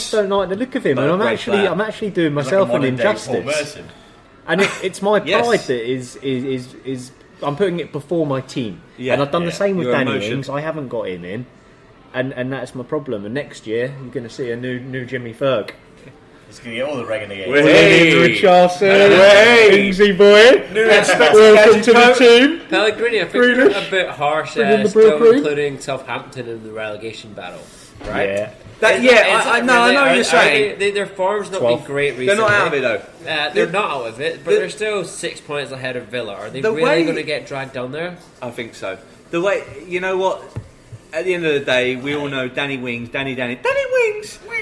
just don't like the look of him, and I'm actually doing myself an injustice. And it's my pride that is I'm putting it before my team. Yeah, and I've done the same with Danny Ings. I haven't got him in, and that's my problem. And next year you're going to see a new Jimmy Ferg. He's going to get all the renegades. Ingsy boy. Welcome to the team. Pellegrini, I think you're a bit harsh still including Southampton in the relegation battle, right? Yeah. I know what you're saying. Their form's not been great recently. They're not out of it though. They're not out of it, but they're still 6 points ahead of Villa. Are they really going to get dragged down there? I think so. The way, you know what? At the end of the day, we all know Danny Wings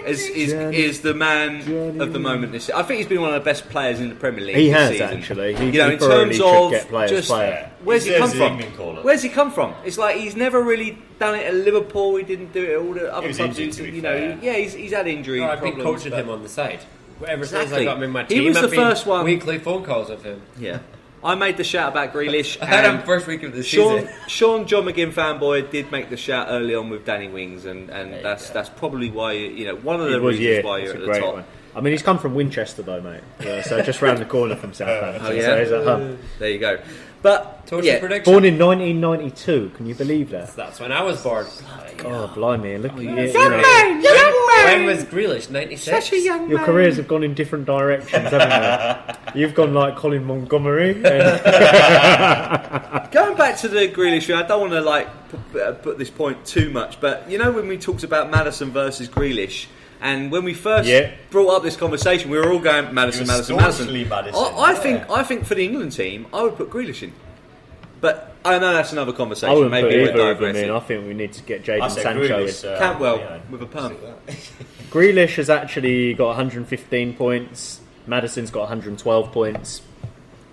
is the man of the moment this year. I think he's been one of the best players in the Premier League. He has season. Actually. In terms of just where's he come from? Where's he come from? It's like he's never really done it at Liverpool. He didn't do it all the other clubs. He's had injury problems. I've been coaching him on the side. Ever since I got him in my team, he was the first one. Weekly phone calls of him. Yeah. I made the shout about Grealish. I had him first week of the season. John McGinn fanboy did make the shout early on with Danny Wings, and that's probably why one of the reasons why you're at the top. One. I mean, he's come from Winchester though, mate. So just round the corner from Southampton. Oh yeah, so he's at home. There you go. But prediction. Born in 1992. Can you believe that? That's when I was born. God, blimey! Look at you. When was Grealish? 96. Your careers have gone in different directions, haven't they? You've gone like Colin Montgomery. Going back to the Grealish, I don't want to put this point too much, but when we talked about Maddison versus Grealish. And when we first brought up this conversation, we were all going Maddison. I think for the England team, I would put Grealish in. But I know that's another conversation. I wouldn't Maybe put either of them in. I think we need to get Jadon Sancho in. Cantwell with a perm. Grealish has actually got 115 points. Maddison's got 112 points.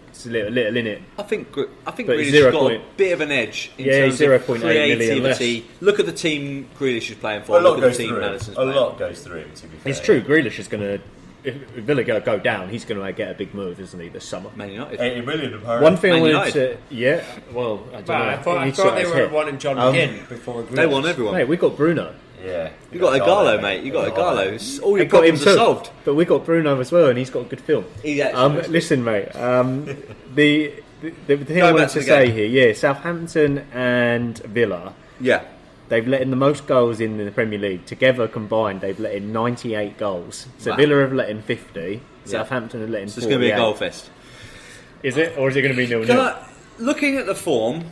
It's a little in it. I think Grealish has got a bit of an edge in terms of creativity. Look at the team Grealish is playing for. Look at the team Maddison's playing for. A lot goes through him, to be fair. It's true. Grealish is going to... If Villa go down, he's going to get a big move, isn't he, this summer? Man United. 80 million apparently. One thing I wanted to... Yeah, well, I don't know. I thought they were wanting John McGinn before Grealish. They want everyone. Mate, we got Bruno. Yeah. You got Igalo, mate. You got Igalo. All your problems are solved. But we got Bruno as well, and he's got a good film. Listen, mate. The thing I wanted to say here, Southampton and Villa. Yeah. They've let in the most goals in the Premier League. Together combined, they've let in 98 goals. So Villa have let in 50. Southampton have let in 48. It's going to be a goal fest. Is it? Or is it going to be 0-0? Looking at the form,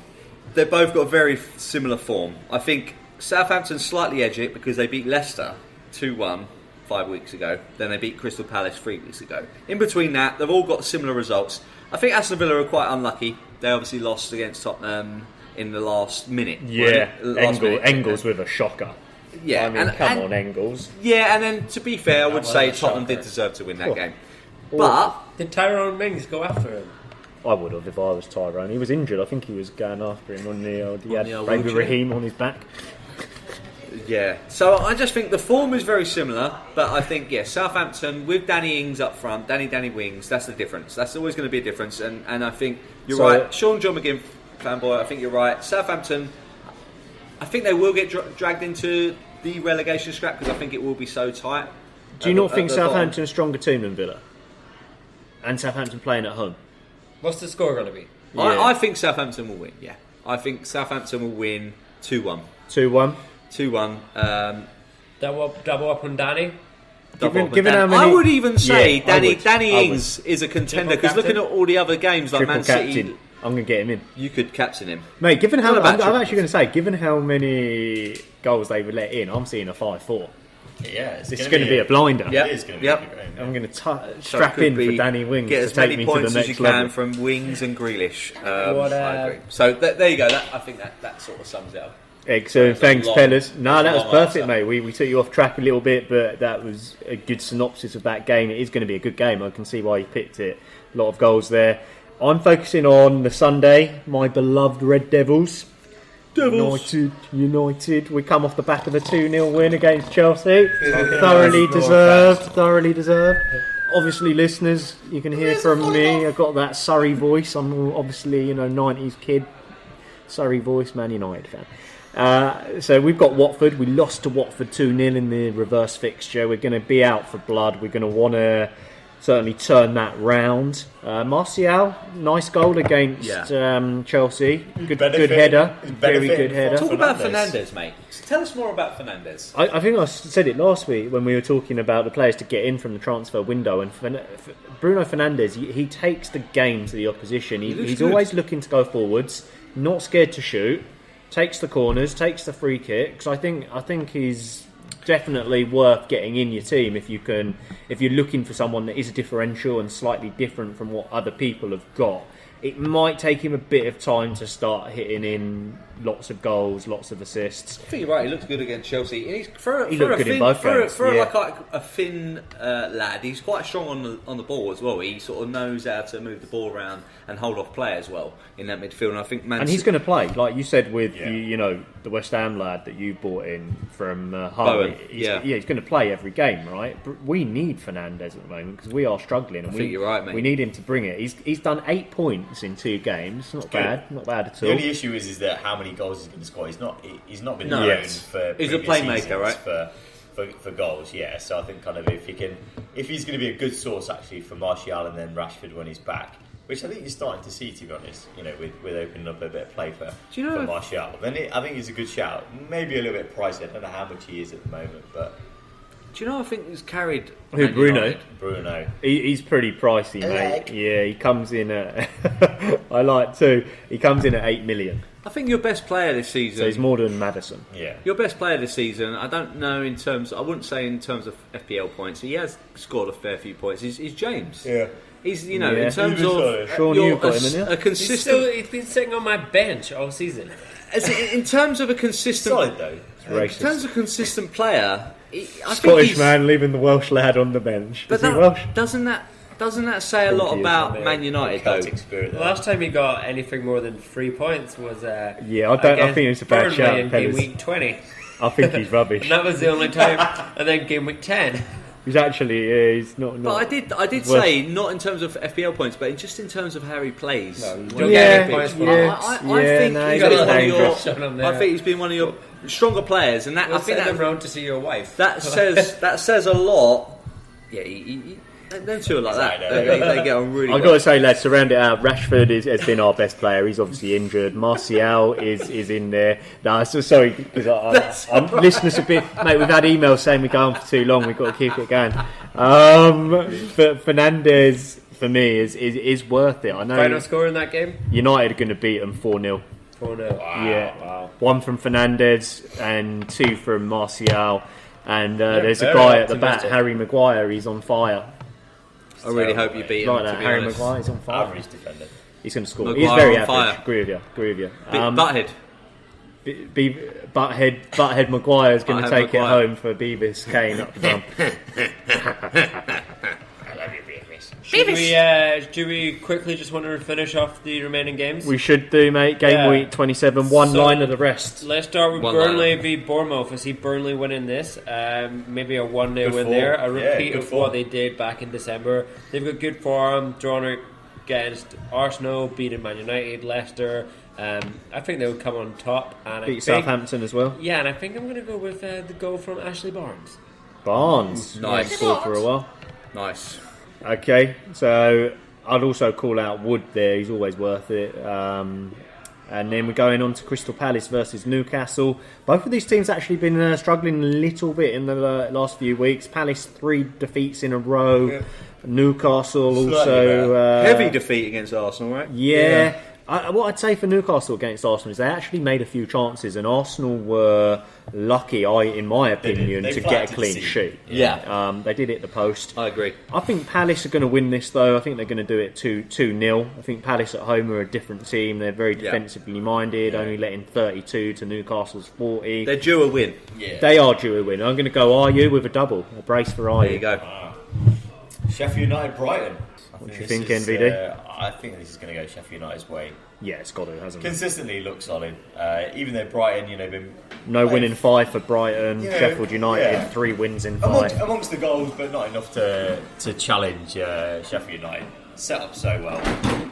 they've both got a very similar form. I think Southampton slightly edge it because they beat Leicester 2-1 5 weeks ago. Then they beat Crystal Palace 3 weeks ago. In between that, they've all got similar results. I think Aston Villa are quite unlucky. They obviously lost against Tottenham in the last minute. Yeah, Engels with a shocker. Yeah, I mean, come on, Engels. Yeah, and then to be fair, I would say Tottenham did deserve to win that game. But did Tyrone Mings go after him? I would have if I was Tyrone. He was injured. I think he was going after him on he had Baby Raheem on his back. Yeah, so I just think the form is very similar, but I think Southampton with Danny Ings up front, Danny Wings, that's the difference. That's always going to be a difference, and I think you're right. John McGinn fanboy, I think you're right. Southampton, I think they will get dragged into the relegation scrap because I think it will be so tight. Do you not think Southampton are a stronger team than Villa? And Southampton playing at home? What's the score going to be? I think Southampton will win, I think Southampton will win 2-1. 2-1? 2-1. Double up on Danny? Given how many... I would even say Danny Ings is a contender because looking at all the other games like Man City... I'm going to get him in. You could captain him. Mate, given how... I'm actually going to say, given how many goals they would let in, I'm seeing a 5-4. Yeah, it's going to be a blinder. It is going to be a good game. I'm going to strap in for Danny Wings get to take me to the next level. Get as many points as you can from Wings and Grealish. I agree. So there you go. I think that sort of sums it up. Excellent, thanks, fellas. No, that was perfect, mate. We took you off track a little bit, but that was a good synopsis of that game. It is going to be a good game. I can see why you picked it. A lot of goals there. I'm focusing on the Sunday, my beloved Red Devils. United. We come off the back of a 2-0 win against Chelsea. Thoroughly deserved. Obviously, listeners, you can hear from me. I've got that Surrey voice. I'm obviously, 90s kid. Surrey voice, Man United fan. So we've got Watford. We lost to Watford 2-0 in the reverse fixture. We're going to be out for blood. We're going to want to certainly turn that round. Martial, nice goal against Chelsea. Good header. Very good header. Talk about Fernandes, mate. Tell us more about Fernandes. I think I said it last week when we were talking about the players to get in from the transfer window. And Bruno Fernandes, he takes the game to the opposition. He's always looking to go forwards, not scared to shoot. Takes the corners, takes the free kicks. I think he's definitely worth getting in your team if you're looking for someone that is a differential and slightly different from what other people have got. It might take him a bit of time to start hitting in lots of goals, lots of assists. I think you're right. He looks good against Chelsea. He looked good in both games. Like a thin lad, he's quite strong on the ball as well. He sort of knows how to move the ball around and hold off play as well in that midfield. And I think he's going to play, like you said with the West Ham lad that you bought in from Harley. He's going to play every game, right? But we need Fernandes at the moment because we are struggling. And I think you're right, mate. We need him to bring it. He's done 8 points in 2 games. Not bad at all. The only issue is that how many goals he's going to score. He's not been known for. He's a playmaker, right? For goals, yeah. So I think kind of if he's going to be a good source actually for Martial and then Rashford when he's back, which I think you're starting to see, to be honest. With opening up a bit of play for Martial, then I think he's a good shout. Maybe a little bit pricey. I don't know how much he is at the moment, but. Do you know? I think he's carried. Who, Bruno? Bruno. He's pretty pricey, mate. Yeah, he comes in at. I like too. He comes in at 8 million. I think your best player this season. So he's more than Maddison. Yeah. Your best player this season. I don't know in terms. I wouldn't say in terms of FPL points. He has scored a fair few points. He's James. Yeah. He's in terms of Sean, you've got him in a consistent. He's been sitting on my bench all season. In terms of a consistent. Solid though. In terms of consistent player. Scottish man leaving the Welsh lad on the bench. But Is he Welsh? Doesn't that say a lot about Man United though? The last time he got anything more than 3 points was I think it's a bad shout. in Gameweek 20. I think he's rubbish. And that was the only time. And then Gameweek 10. He's actually he's not. But I did say not in terms of FPL points, but just in terms of how he plays. No, you don't get any points for I think he's been one of your stronger players, and that I think that road to see your wife. That says a lot. Yeah, don't do it like that. They get on really. I've got to say, lads, to round it out, Rashford has been our best player. He's obviously injured. Martial is in there. No, I'm so sorry because listeners have been, mate. We've had emails saying we're going for too long. We've got to keep it going. But Fernandes for me is worth it. I know. Final score in that game? United are going to beat them 4-0. 4-0. Wow. 1 from Fernandes and 2 from Martial. And there's a guy at the back, Harry Maguire. He's on fire. I really hope you beat him. Like that, Harry Maguire is on fire. Average defender. He's going to score. Maguire He's very on average. fire. Agree with you. Butthead. Maguire is going to take Maguire. it home for Beavis Kane up the bum. Do we quickly just want to finish off the remaining games? We should do, mate. Game week 27, one line of the rest. Let's start with Burnley v Bournemouth. I see Burnley winning this. Maybe a 1-0 win there. A repeat of what they did back in December. They've got good form, drawn against Arsenal, beating Man United, Leicester. I think they would come on top. And Beat Southampton as well. Yeah, and I think I'm going to go with the goal from Ashley Barnes. Nice. Scored for a while. Nice. Okay, so I'd also call out Wood there. He's always worth it. And then we're going on to Crystal Palace versus Newcastle. Both of these teams actually been struggling a little bit in the last few weeks. Palace 3 defeats in a row. Yeah. Newcastle also heavy defeat against Arsenal, right? Yeah. What I'd say for Newcastle against Arsenal is they actually made a few chances, and Arsenal were lucky, in my opinion, to get a clean sheet. Yeah. They did hit the post. I agree. I think Palace are going to win this, though. I think they're going to do it 2-0. I think Palace at home are a different team. They're very defensively minded, only letting 32 to Newcastle's 40. They're due a win. Yeah. They are due a win. I'm going to go Ayew with a double. A brace for Ayew. There you go. Sheffield United, Brighton. What do you think, NVD? I think this is going to go Sheffield United's way. Yeah, it's got to, hasn't it? Consistently looks solid. Even though Brighton, been no win in 5 for Brighton. Sheffield United 3 wins in 5. Amongst the goals, but not enough to challenge Sheffield United. set up so well.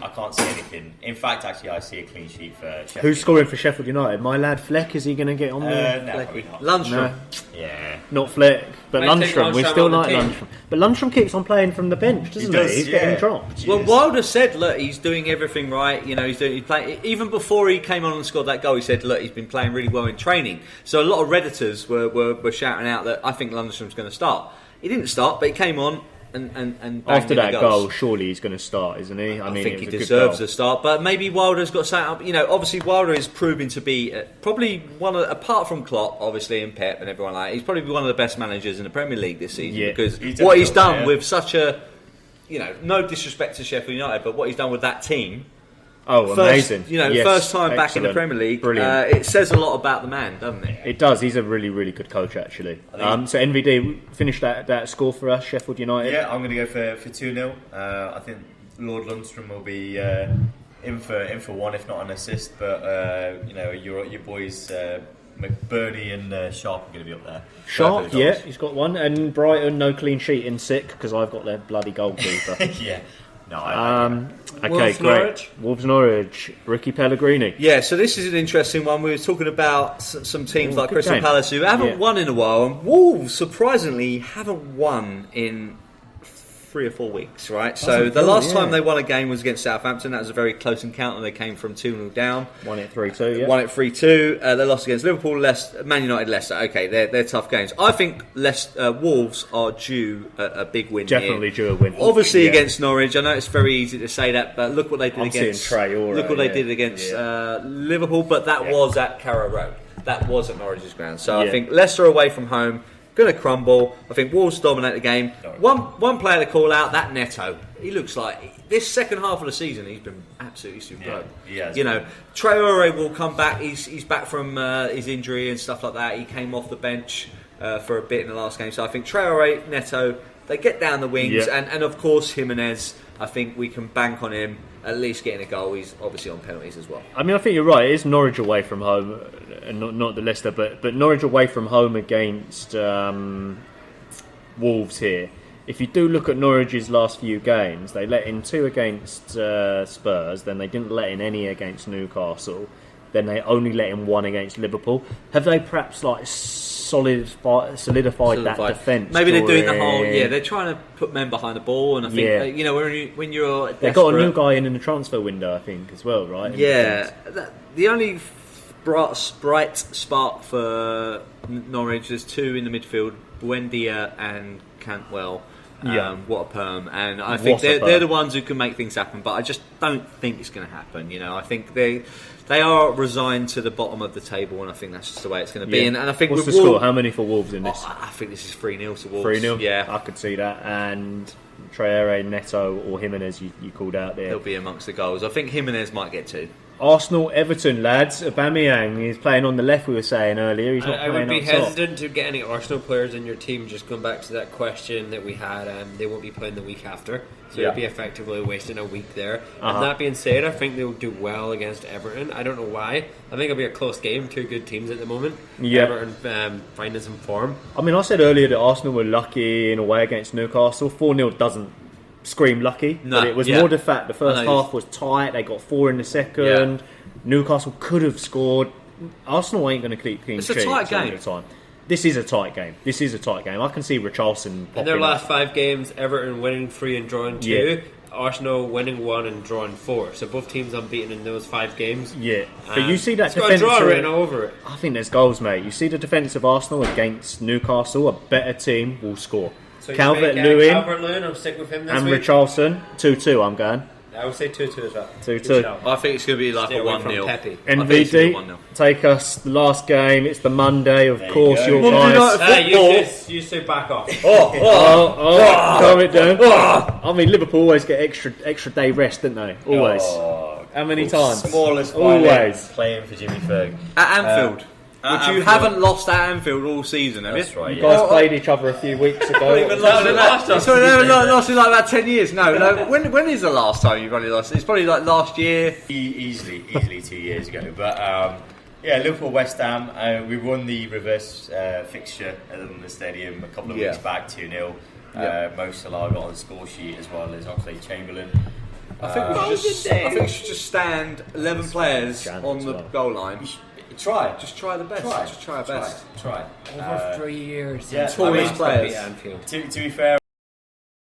I can't see anything. In fact, actually, I see a clean sheet for Sheffield. Who's scoring for Sheffield United? My lad Fleck, is he going to get on there? No, probably not. Lundstrom. No. Yeah. Not Fleck, but Lundstrom. We still like team. Lundstrom. But Lundstrom keeps on playing from the bench, doesn't he? He's getting dropped. Well, Wilder said, look, he's doing everything right. You know, he's playing. Even before he came on and scored that goal, he said, look, he's been playing really well in training. So a lot of Redditors were shouting out that I think Lundstrom's going to start. He didn't start, but he came on. And after that goal, surely he's going to start, isn't he? I think he deserves a start, but maybe Wilder's got something up. You know, obviously Wilder is proving to be probably apart from Klopp, obviously, and Pep and everyone like that, he's probably one of the best managers in the Premier League this season because what he's done with such a, you know, no disrespect to Sheffield United, but what he's done with that team. Oh, amazing! You know, first time back in the Premier League. Brilliant. It says a lot about the man, doesn't it? It does. He's a really, really good coach, actually. So NVD finished that score for us, Sheffield United. Yeah, I'm going to go for 2-0. I think Lord Lundstrom will be in for one, if not an assist. But you know, your boys McBurney and Sharp are going to be up there. Sharp, yeah, he's got one, and Brighton no clean sheet in sick because I've got their bloody goalkeeper. Yeah. No, okay, Wolves, great. Norwich. Wolves Norwich, Ricky Pellegrini. Yeah, so this is an interesting one. We were talking about some teams like Crystal game. Palace who haven't won in a while, and Wolves surprisingly haven't won in 3 or 4 weeks, right? So the last time they won a game was against Southampton. That was a very close encounter. They came from 2-0 down. Won it 3-2, yeah. Won it 3-2. They lost against Liverpool, Man United, Leicester. Okay, they're tough games. I think Wolves are due a big win. Definitely due a win. Obviously against Norwich. I know it's very easy to say that, but look what they did against Traore, look what they did against Liverpool. But that was at Carrow Road. That was at Norwich's ground. So I think Leicester away from home. Going to crumble. I think Wolves dominate the game. One player to call out, that Neto. He looks like this second half of the season he's been absolutely superb. Yeah, you know, Traore will come back. He's back from his injury and stuff like that. He came off the bench for a bit in the last game. So I think Traore, Neto, they get down the wings, and of course Jimenez. I think we can bank on him at least getting a goal. He's obviously on penalties as well. I mean, I think you're right. It is Norwich away from home, and not the Leicester, but Norwich away from home against Wolves here. If you do look at Norwich's last few games, they let in 2 against Spurs, then they didn't let in any against Newcastle, then they only let in 1 against Liverpool. Have they perhaps solidified that defence? Maybe they're doing the whole. Yeah, they're trying to put men behind the ball, and I think you know when you're they've got a new guy in the transfer window, I think, as well, right? Yeah, the only bright spark for Norwich, there's 2 in the midfield, Buendia and Cantwell. What a perm, and I think they're the ones who can make things happen, but I just don't think it's going to happen. You know, I think they are resigned to the bottom of the table, and I think that's just the way it's going to be. And I think what's the score? How many for Wolves in this? I think this is 3-0 to Wolves. 3-0? Yeah, I could see that. And Traore, Neto or Jimenez you called out there. He'll be amongst the goals. I think Jimenez might get 2. Arsenal, Everton, lads. Aubameyang is playing on the left. We were saying earlier. He's not I playing would be up top. hesitant to get any Arsenal players in your team. Just going back to that question that we had, they won't be playing the week after, so you'll be effectively wasting a week there. And that being said, I think they'll do well against Everton. I don't know why. I think it'll be a close game. 2 good teams at the moment. Yeah. Everton finding some form. I mean, I said earlier that Arsenal were lucky in a way against Newcastle. 4-0 doesn't scream lucky, but it was more the fact the first half was tight. They got 4 in the second. Newcastle could have scored. Arsenal ain't going to keep clean sheets. It's a tight game. This is a tight game. I can see Richarlison popping in their last up. 5 games, Everton winning 3 and drawing 2. Arsenal winning 1 and drawing 4. So both teams unbeaten in those 5 games. Yeah, but you see that defense. It's got a draw written over it. I think there's goals, mate. You see the defence of Arsenal against Newcastle. A better team will score. So Calvert-Lewin, I'm sick with him this and week. Richarlison. 2-2. I'm going. I would say 2-2 as well. 2-2. I think it's going to be like a 1-0. NVD, take us the last game. It's the Monday, of course. Your guys. You say back off. Calm it down. I mean, Liverpool always get extra day rest, don't they? Always. How many times? Smallest always playing for Jimmy Ferg at Anfield. Which you haven't lost at Anfield all season, have you? That's right. You guys played each other a few weeks ago. They haven't lost in like about 10 years. No. When is the last time you've only lost? It's probably like last year. Easily 2 years ago. But Liverpool, West Ham. We won the reverse fixture at the stadium a couple of weeks back, 2-0. Mo Salah got on the score sheet as well as Oxlade-Chamberlain. I think we should just stand 11 players on the goal line. Try. Just try the best. Just try our best. Try. Over 3 years. Yeah. Tallest players. To be fair,